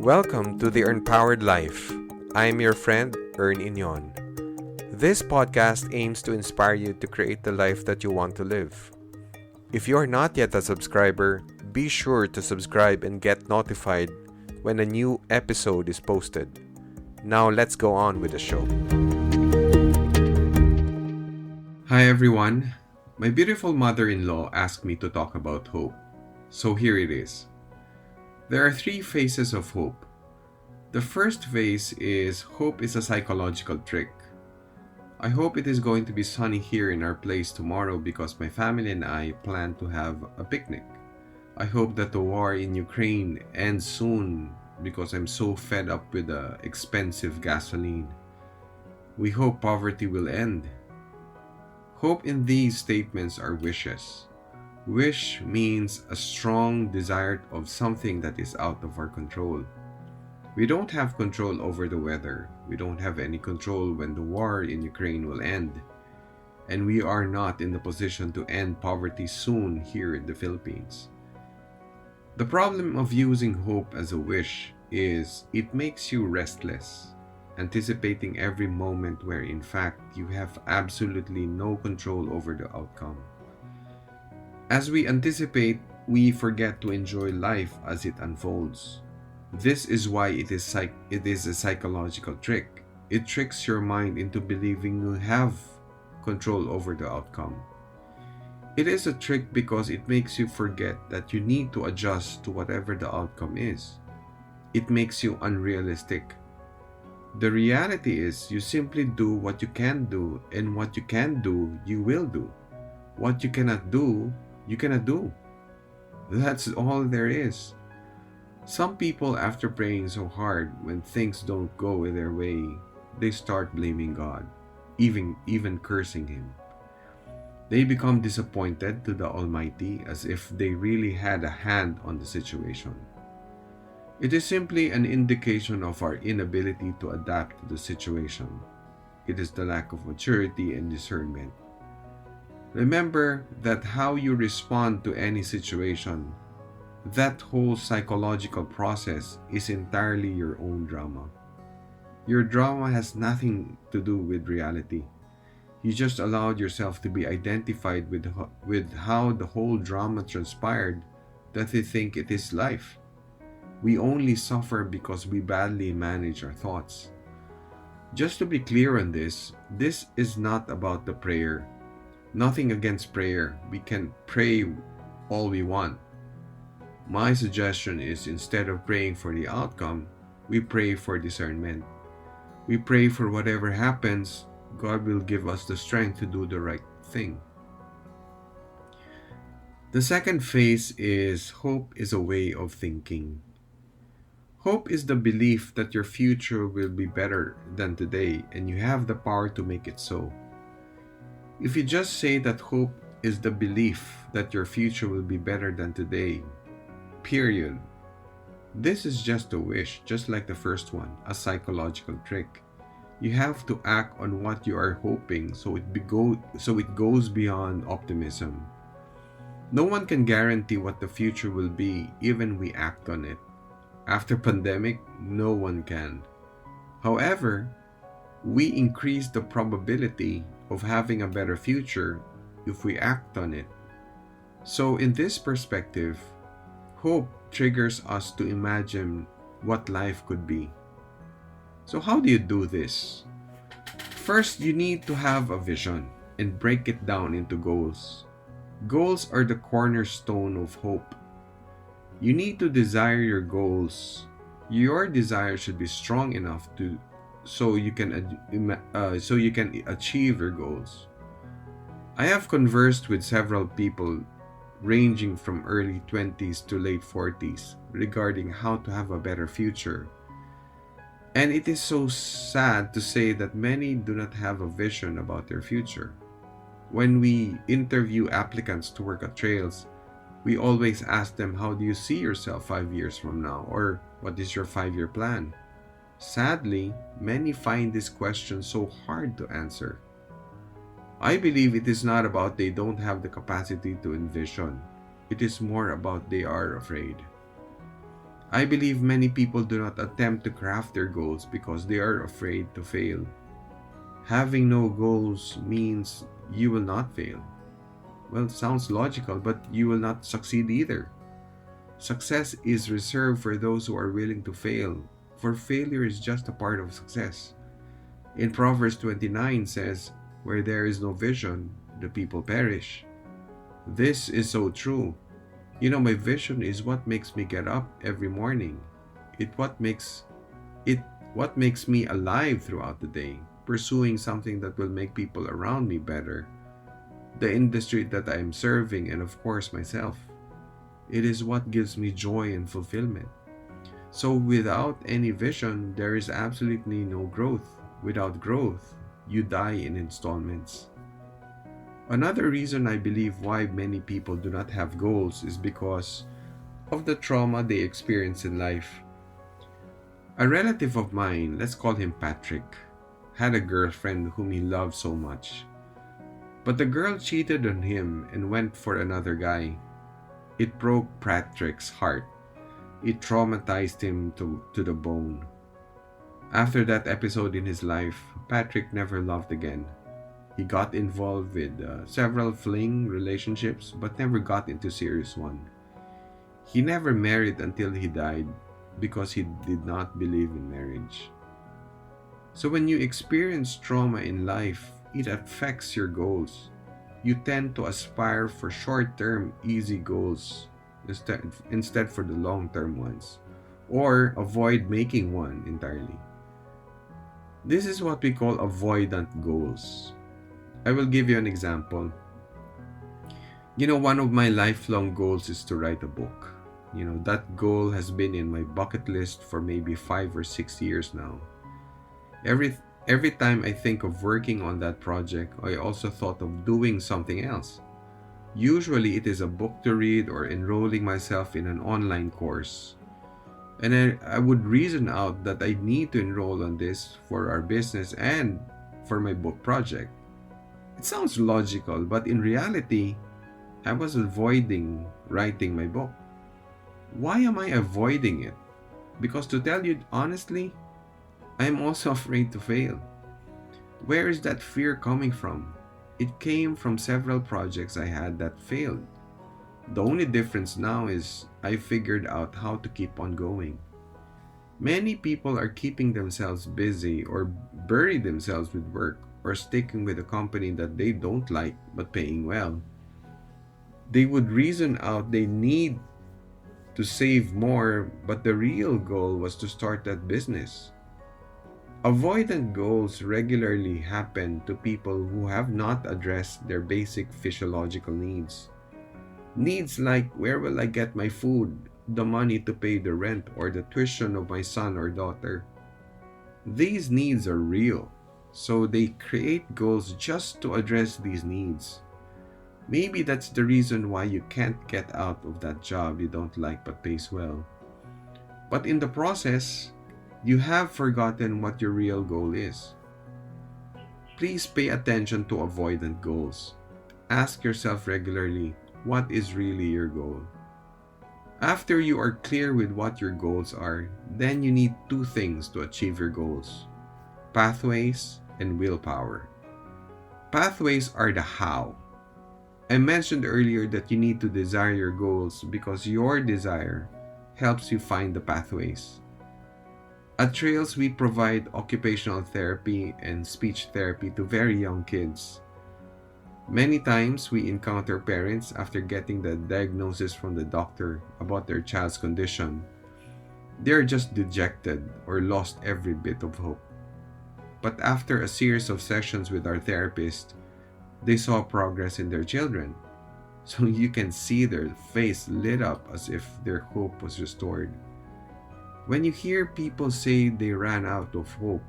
Welcome to the Empowered Life. I am your friend, Ern Inyon. This podcast aims to inspire you to create the life that you want to live. If you are not yet a subscriber, be sure to subscribe and get notified when a new episode is posted. Now let's go on with the show. Hi everyone. My beautiful mother-in-law asked me to talk about hope. So here it is. There are three phases of hope. The first phase is hope is a psychological trick. I hope it is going to be sunny here in our place tomorrow because my family and I plan to have a picnic. I hope that the war in Ukraine ends soon because I'm so fed up with the expensive gasoline. We hope poverty will end. Hope in these statements are wishes. Wish means a strong desire of something that is out of our control. We don't have control over the weather. We don't have any control when the war in Ukraine will end. And we are not in the position to end poverty soon here in the Philippines. The problem of using hope as a wish is it makes you restless, anticipating every moment where in fact you have absolutely no control over the outcome. As we anticipate, we forget to enjoy life as it unfolds. This is why it is a psychological trick. It tricks your mind into believing you have control over the outcome. It is a trick because it makes you forget that you need to adjust to whatever the outcome is. It makes you unrealistic. The reality is you simply do what you can do, and what you can do, you will do. What you cannot do, you cannot do. That's all there is. Some people, after praying so hard, when things don't go their way, they start blaming God, even cursing Him. They become disappointed to the Almighty as if they really had a hand on the situation. It is simply an indication of our inability to adapt to the situation. It is the lack of maturity and discernment. Remember that how you respond to any situation, that whole psychological process is entirely your own drama. Your drama has nothing to do with reality. You just allowed yourself to be identified with how the whole drama transpired that you think it is life. We only suffer because we badly manage our thoughts. Just to be clear on this is not about the prayer. Nothing against prayer. We can pray all we want. My suggestion is instead of praying for the outcome, we pray for discernment. We pray for whatever happens, God will give us the strength to do the right thing. The second phase is hope is a way of thinking. Hope is the belief that your future will be better than today and you have the power to make it so. If you just say that hope is the belief that your future will be better than today, period. This is just a wish, just like the first one, a psychological trick. You have to act on what you are hoping so it goes beyond optimism. No one can guarantee what the future will be, even we act on it. After pandemic, no one can. However, we increase the probability of having a better future if we act on it. So in this perspective, hope triggers us to imagine what life could be. So how do you do this? First, you need to have a vision and break it down into goals. Goals are the cornerstone of hope. You need to desire your goals. Your desire should be strong enough so you can achieve your goals. I have conversed with several people ranging from early 20s to late 40s regarding how to have a better future. And it is so sad to say that many do not have a vision about their future. When we interview applicants to work at Trails, we always ask them, how do you see yourself 5 years from now? Or what is your 5-year plan? Sadly, many find this question so hard to answer. I believe it is not about they don't have the capacity to envision. It is more about they are afraid. I believe many people do not attempt to craft their goals because they are afraid to fail. Having no goals means you will not fail. Well, it sounds logical, but you will not succeed either. Success is reserved for those who are willing to fail, for failure is just a part of success. In Proverbs 29 says, "Where there is no vision, the people perish." This is so true. My vision is what makes me get up every morning. It it what makes me alive throughout the day, pursuing something that will make people around me better, the industry that I am serving, and of course myself. It is what gives me joy and fulfillment. So without any vision, there is absolutely no growth. Without growth, you die in installments. Another reason I believe why many people do not have goals is because of the trauma they experience in life. A relative of mine, let's call him Patrick, had a girlfriend whom he loved so much. But the girl cheated on him and went for another guy. It broke Patrick's heart. It traumatized him to the bone. After that episode in his life, Patrick never loved again. He got involved with several fling relationships but never got into serious one. He never married until he died because he did not believe in marriage. So when you experience trauma in life, it affects your goals. You tend to aspire for short-term, easy goals instead for the long-term ones, or avoid making one entirely. This is what we call avoidant goals. I will give you an example. One of my lifelong goals is to write a book. That goal has been in my bucket list for maybe 5 or 6 years now. Every time I think of working on that project, I also thought of doing something else. Usually it is a book to read or enrolling myself in an online course. And I would reason out that I need to enroll on this for our business and for my book project. It sounds logical, but in reality, I was avoiding writing my book. Why am I avoiding it? Because to tell you honestly, I am also afraid to fail. Where is that fear coming from? It came from several projects I had that failed. The only difference now is I figured out how to keep on going. Many people are keeping themselves busy or bury themselves with work or sticking with a company that they don't like but paying well. They would reason out they need to save more, but the real goal was to start that business. Avoidant goals regularly happen to people who have not addressed their basic physiological needs. Needs like where will I get my food, the money to pay the rent, or the tuition of my son or daughter. These needs are real, so they create goals just to address these needs. Maybe that's the reason why you can't get out of that job you don't like but pays well. But in the process, you have forgotten what your real goal is. Please pay attention to avoidant goals. Ask yourself regularly, what is really your goal? After you are clear with what your goals are, then you need two things to achieve your goals: pathways and willpower. Pathways are the how. I mentioned earlier that you need to desire your goals because your desire helps you find the pathways. At Trails, we provide occupational therapy and speech therapy to very young kids. Many times, we encounter parents after getting the diagnosis from the doctor about their child's condition. They are just dejected or lost every bit of hope. But after a series of sessions with our therapist, they saw progress in their children. So you can see their face lit up as if their hope was restored. When you hear people say they ran out of hope,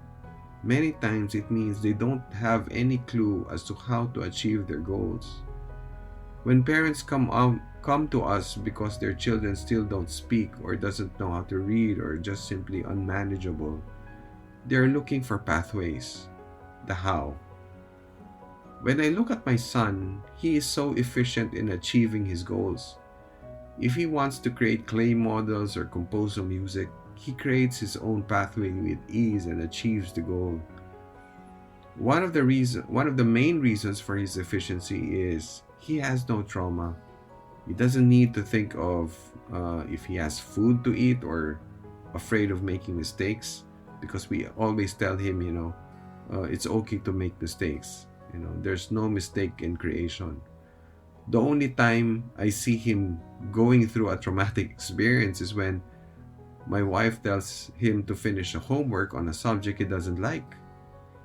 many times it means they don't have any clue as to how to achieve their goals. When parents come to us because their children still don't speak or doesn't know how to read or just simply unmanageable, they're looking for pathways, the how. When I look at my son, he is so efficient in achieving his goals. If he wants to create clay models or compose some music, he creates his own pathway with ease and achieves the goal. One of the main reasons for his efficiency is he has no trauma. He doesn't need to think of if he has food to eat or afraid of making mistakes, because we always tell him, it's okay to make mistakes. There's no mistake in creation. The only time I see him going through a traumatic experience is when my wife tells him to finish a homework on a subject he doesn't like.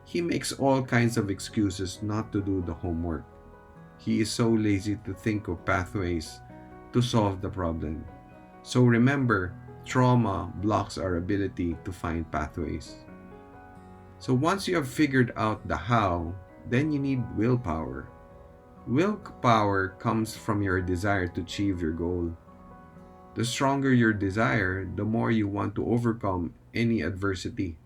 He makes all kinds of excuses not to do the homework. He is so lazy to think of pathways to solve the problem. So remember, trauma blocks our ability to find pathways. So once you have figured out the how, then you need willpower. Willpower comes from your desire to achieve your goal. The stronger your desire, the more you want to overcome any adversity.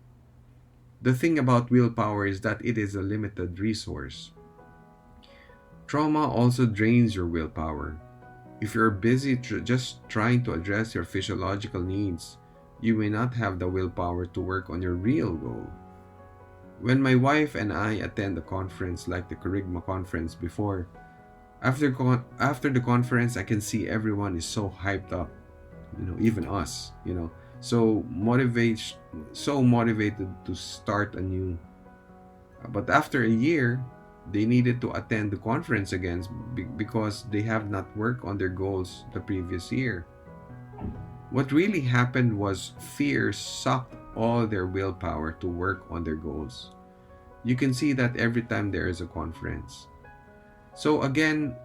The thing about willpower is that it is a limited resource. Trauma also drains your willpower. If you're busy just trying to address your physiological needs, you may not have the willpower to work on your real goal. When my wife and I attend a conference like the Kerygma conference before, after the conference, I can see everyone is so hyped up, even us, so motivated to start anew. But after a year, they needed to attend the conference again because they have not worked on their goals the previous year. What really happened was fear sucked all their willpower to work on their goals. You can see that every time there is a conference. So again,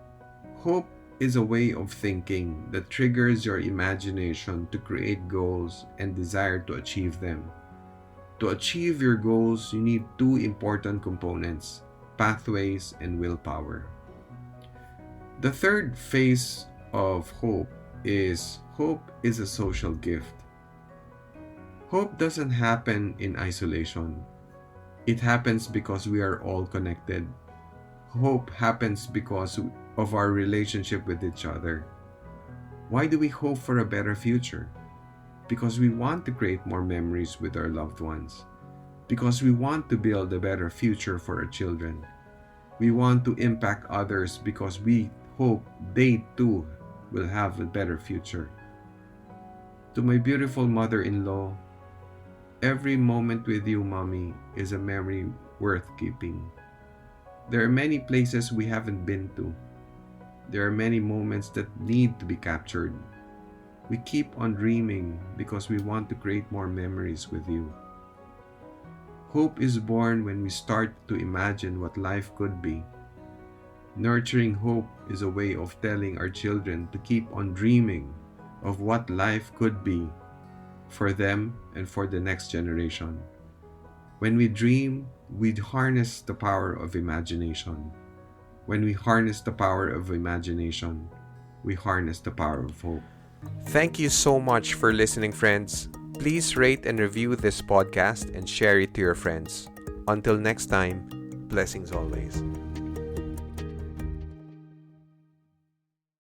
hope is a way of thinking that triggers your imagination to create goals and desire to achieve them. To achieve your goals, you need two important components: pathways and willpower. The third phase of hope is a social gift. Hope doesn't happen in isolation. It happens because we are all connected. Hope happens because of our relationship with each other. Why do we hope for a better future? Because we want to create more memories with our loved ones. Because we want to build a better future for our children. We want to impact others because we hope they too will have a better future. To my beautiful mother-in-law, every moment with you, Mommy, is a memory worth keeping. There are many places we haven't been to. There are many moments that need to be captured. We keep on dreaming because we want to create more memories with you. Hope is born when we start to imagine what life could be. Nurturing hope is a way of telling our children to keep on dreaming of what life could be for them and for the next generation. When we dream, we harness the power of imagination. When we harness the power of imagination, we harness the power of hope. Thank you so much for listening, friends. Please rate and review this podcast and share it to your friends. Until next time, blessings always.